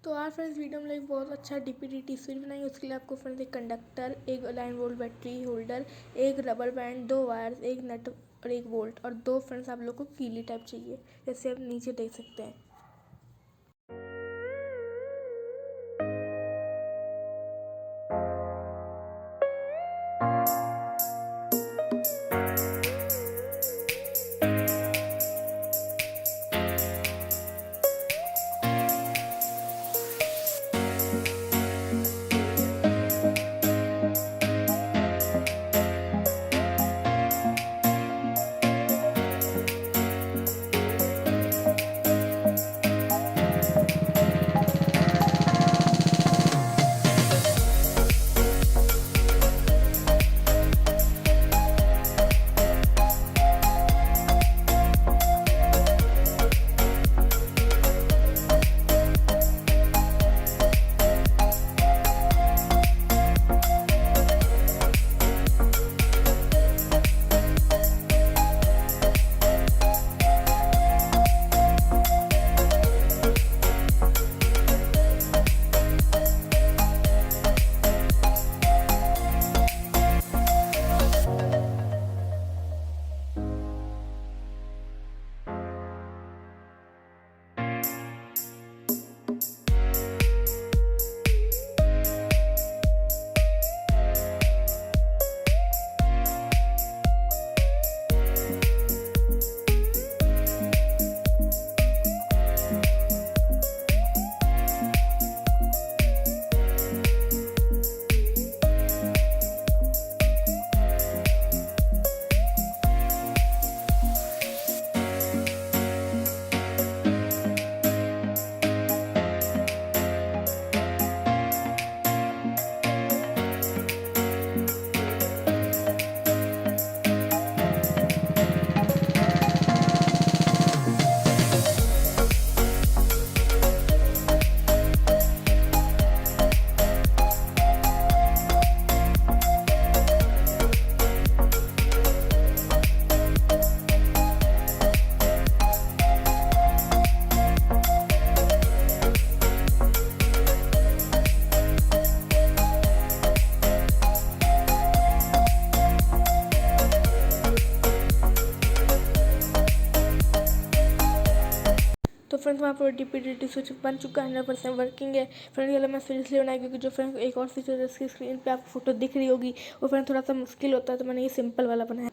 तो आज friends video में एक बहुत अच्छा DPDT स्विच बनाएंगे। उसके लिए आपको फ्रेंड्स एक कंडक्टर, एक 9 वोल्ट बैटरी होल्डर, एक रबर बैंड, 2 वायर्स, एक नट और एक बोल्ट और 2 फ्रेंड्स आप लोग को कीली टाइप चाहिए, जैसे आप नीचे देख सकते हैं। तो फ्रेंड्स वहाँ पर DPDT स्विच बन चुका है, 100% वर्किंग है। फ्रेंड्स ये मैं स्विच इसलिए बनाया क्योंकि जो फ्रेंड्स एक और स्विच है जिसकी स्क्रीन पे आपको फोटो दिख रही होगी वो फ्रेंड्स थोड़ा सा मुश्किल होता है, तो मैंने ये सिंपल वाला बनाया।